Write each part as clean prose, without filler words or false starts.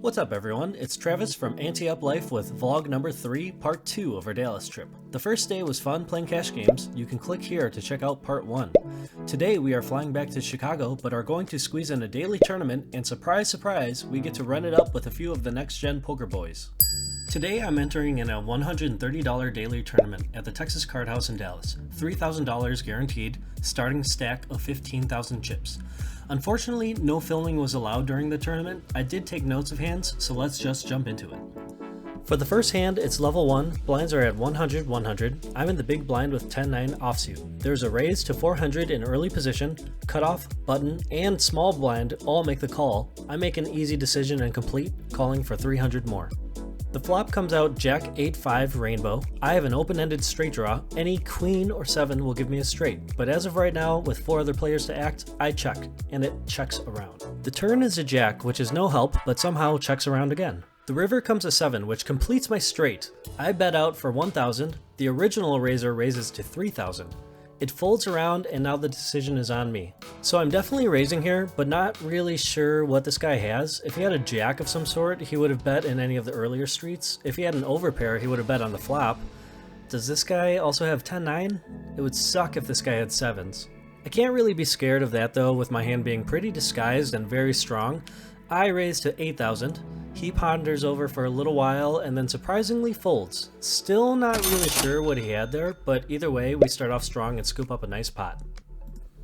What's up everyone, it's Travis from Ante Up Life with vlog number 3, part 2 of our Dallas trip. The first day was fun playing cash games. You can click here to check out part 1. Today we are flying back to Chicago but are going to squeeze in a daily tournament, and surprise surprise, we get to run it up with a few of the next gen poker boys. Today I'm entering in a $130 daily tournament at the Texas Cardhouse in Dallas. $3,000 guaranteed, starting stack of 15,000 chips. Unfortunately, no filming was allowed during the tournament. I did take notes of hands, so let's just jump into it. For the first hand, it's level 1, blinds are at 100, 100. I'm in the big blind with 10-9 offsuit. There's a raise to 400 in early position, cutoff, button, and small blind all make the call. I make an easy decision and complete, calling for 300 more. The flop comes out Jack 8-5 rainbow. I have an open-ended straight draw. Any queen or 7 will give me a straight, but as of right now, with 4 other players to act, I check, and it checks around. The turn is a jack, which is no help, but somehow checks around again. The river comes a 7, which completes my straight. I bet out for 1,000. The original raiser raises to 3,000. It folds around, and now the decision is on me. So I'm definitely raising here, but not really sure what this guy has. If he had a jack of some sort, he would have bet in any of the earlier streets. If he had an overpair, he would have bet on the flop. Does this guy also have 10-9? It would suck if this guy had 7s. I can't really be scared of that though, with my hand being pretty disguised and very strong. I raise to 8,000. He ponders over for a little while and then surprisingly folds. Still not really sure what he had there, but either way, we start off strong and scoop up a nice pot.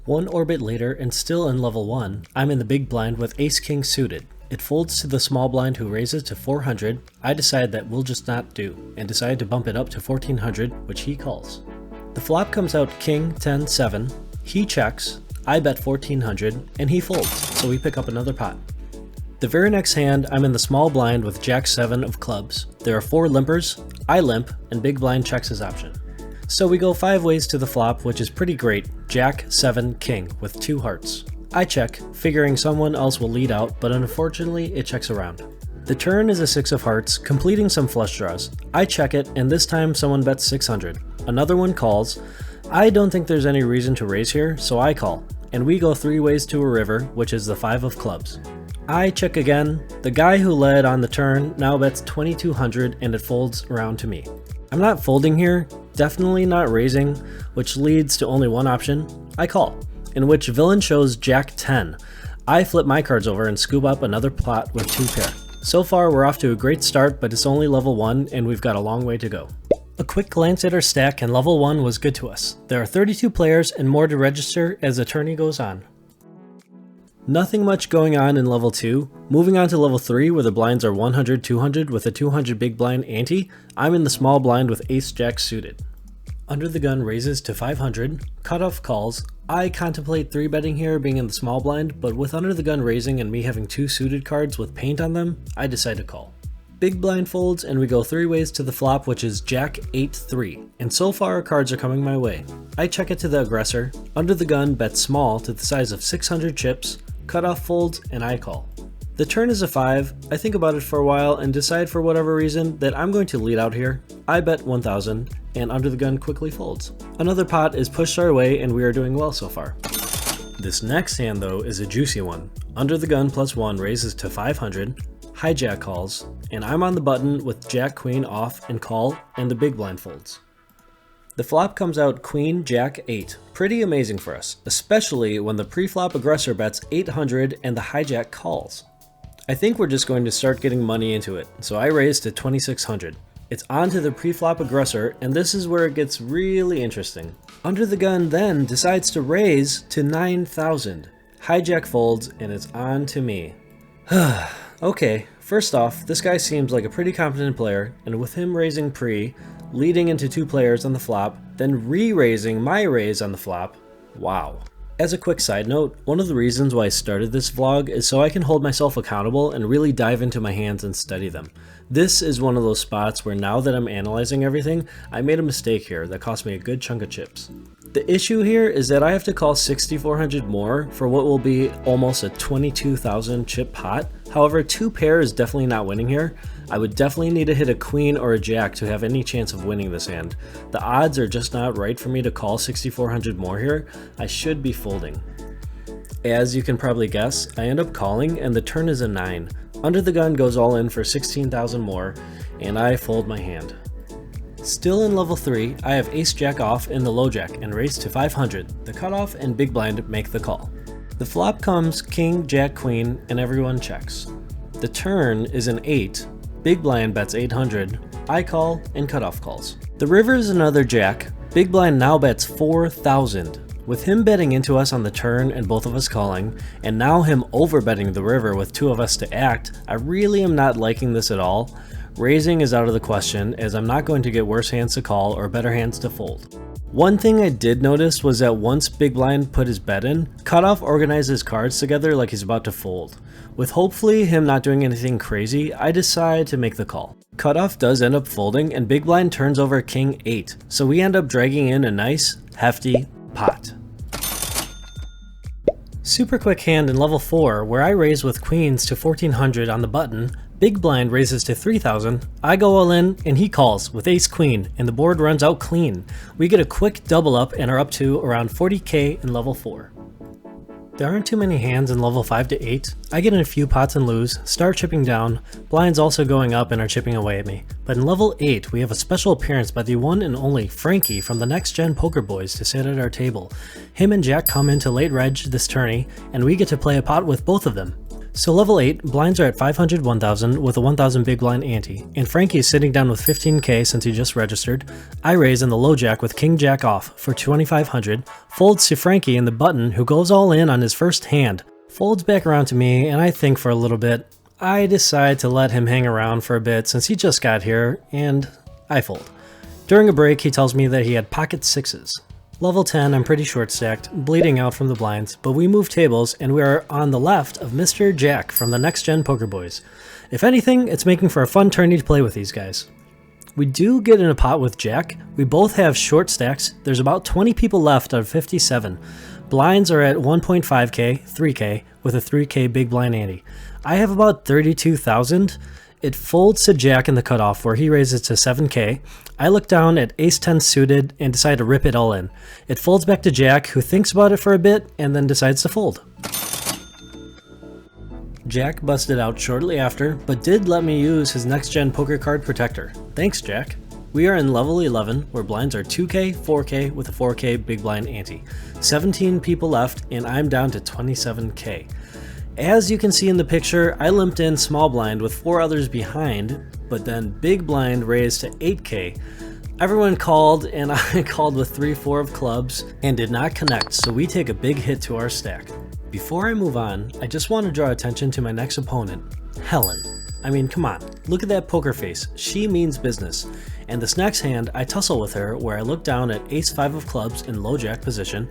One orbit later, and still in level 1, I'm in the big blind with ace-king suited. It folds to the small blind who raises to 400. I decide that we'll just not do, and decide to bump it up to 1400, which he calls. The flop comes out king 10-7. He checks, I bet 1400, and he folds, so we pick up another pot. The very next hand, I'm in the small blind with Jack 7 of clubs. There are 4 limpers, I limp, and big blind checks his option. So we go 5 ways to the flop, which is pretty great. Jack 7 king with 2 hearts. I check, figuring someone else will lead out, but unfortunately it checks around. The turn is a 6 of hearts, completing some flush draws. I check it, and this time someone bets 600. Another one calls. I don't think there's any reason to raise here, so I call. And we go 3 ways to a river, which is the 5 of clubs. I check again. The guy who led on the turn now bets 2,200 and it folds around to me. I'm not folding here, definitely not raising, which leads to only one option. I call, in which villain shows Jack 10. I flip my cards over and scoop up another pot with 2 pair. So far we're off to a great start, but it's only level 1 and we've got a long way to go. A quick glance at our stack and level 1 was good to us. There are 32 players and more to register as the tourney goes on. Nothing much going on in level 2. Moving on to level 3 where the blinds are 100, 200 with a 200 big blind ante. I'm in the small blind with ace jack suited. Under the gun raises to 500. Cutoff calls. I contemplate 3-betting here being in the small blind, but with under the gun raising and me having 2 suited cards with paint on them, I decide to call. Big blind folds and we go 3 ways to the flop, which is Jack 8-3, and so far cards are coming my way. I check it to the aggressor. Under the gun bets small to the size of 600 chips. Cutoff folds, and I call. The turn is a 5. I think about it for a while and decide for whatever reason that I'm going to lead out here. I bet 1,000, and under the gun quickly folds. Another pot is pushed our way and we are doing well so far. This next hand though is a juicy one. Under the gun +1 raises to 500, hijack calls, and I'm on the button with Jack Queen off and call, and the big blind folds. The flop comes out Queen Jack 8. Pretty amazing for us, especially when the pre-flop aggressor bets 800 and the hijack calls. I think we're just going to start getting money into it, so I raise to 2,600. It's on to the pre-flop aggressor, and this is where it gets really interesting. Under the gun then decides to raise to 9,000. Hijack folds, and it's on to me. Okay, first off, this guy seems like a pretty competent player, and with him raising pre, leading into 2 players on the flop, then re-raising my raise on the flop, wow. As a quick side note, one of the reasons why I started this vlog is so I can hold myself accountable and really dive into my hands and study them. This is one of those spots where now that I'm analyzing everything, I made a mistake here that cost me a good chunk of chips. The issue here is that I have to call 6,400 more for what will be almost a 22,000 chip pot. However, 2 pair is definitely not winning here. I would definitely need to hit a queen or a jack to have any chance of winning this hand. The odds are just not right for me to call 6,400 more here. I should be folding. As you can probably guess, I end up calling and the turn is a 9. Under the gun goes all in for 16,000 more, and I fold my hand. Still in level 3, I have ace jack off in the low jack and raise to 500. The cutoff and big blind make the call. The flop comes king, jack, queen, and everyone checks. The turn is an 8, big blind bets 800, I call, and cutoff calls. The river is another jack, big blind now bets 4,000. With him betting into us on the turn and both of us calling, and now him overbetting the river with 2 of us to act, I really am not liking this at all. Raising is out of the question, as I'm not going to get worse hands to call or better hands to fold. One thing I did notice was that once big blind put his bet in, cutoff organized his cards together like he's about to fold. With hopefully him not doing anything crazy, I decide to make the call. Cutoff does end up folding and big blind turns over king 8, so we end up dragging in a nice, hefty pot. Super quick hand in level 4 where I raise with queens to 1400 on the button, big blind raises to 3000, I go all in and he calls with ace queen and the board runs out clean. We get a quick double up and are up to around 40k in level 4. There aren't too many hands in level 5 to 8. I get in a few pots and lose, start chipping down, blinds also going up and are chipping away at me. But in level 8 we have a special appearance by the one and only Frankie from the Next Gen Poker Boys to sit at our table. Him and Jack come into late reg this tourney and we get to play a pot with both of them. So level 8, blinds are at 500, 1000 with a 1000 big blind ante, and Frankie is sitting down with 15k since he just registered. I raise in the low jack with king jack off for 2500, folds to Frankie in the button who goes all in on his first hand, folds back around to me and I think for a little bit. I decide to let him hang around for a bit since he just got here, and I fold. During a break he tells me that he had pocket sixes. Level 10, I'm pretty short stacked, bleeding out from the blinds, but we move tables and we are on the left of Mr. Jack from the Next Gen Poker Boys. If anything, it's making for a fun tourney to play with these guys. We do get in a pot with Jack. We both have short stacks. There's about 20 people left out of 57. Blinds are at 1.5k, 3k, with a 3k big blind ante. I have about 32,000. It folds to Jack in the cutoff where he raises to 7k. I look down at ace 10 suited and decide to rip it all in. It folds back to Jack, who thinks about it for a bit and then decides to fold. Jack busted out shortly after, but did let me use his Next Gen Poker Card Protector. Thanks, Jack. We are in level 11 where blinds are 2k, 4k with a 4k big blind ante. 17 people left and I'm down to 27k. As you can see in the picture, I limped in small blind with 4 others behind, but then big blind raised to 8k. Everyone called and I called with 3-4 of clubs and did not connect, so we take a big hit to our stack. Before I move on, I just want to draw attention to my next opponent, Helen. I mean, come on, look at that poker face. She means business. And this next hand, I tussle with her where I look down at ace 5 of clubs in low jack position,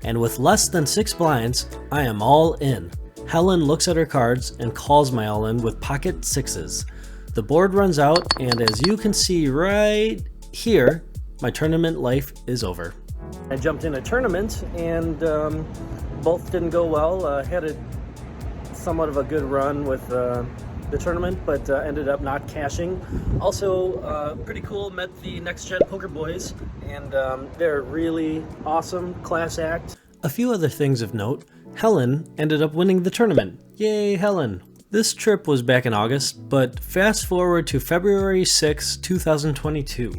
and with less than 6 blinds, I am all in. Helen looks at her cards and calls my all-in with pocket sixes. The board runs out, and as you can see right here, my tournament life is over. I jumped in a tournament and both didn't go well. Had a somewhat of a good run with the tournament, but ended up not cashing. Also, pretty cool, met the Next Gen Poker Boys, and they're really awesome, class act. A few other things of note. Helen ended up winning the tournament. Yay, Helen! This trip was back in August, but fast forward to February 6, 2022.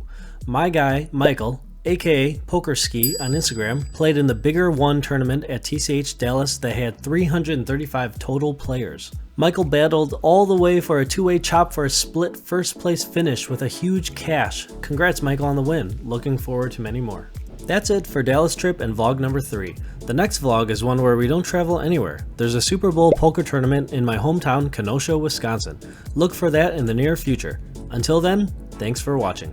My guy, Michael, aka Pokerski on Instagram, played in the Bigger One tournament at TCH Dallas that had 335 total players. Michael battled all the way for a 2-way chop for a split first place finish with a huge cash. Congrats, Michael, on the win. Looking forward to many more. That's it for Dallas trip and vlog number 3. The next vlog is one where we don't travel anywhere. There's a Super Bowl poker tournament in my hometown, Kenosha, Wisconsin. Look for that in the near future. Until then, thanks for watching.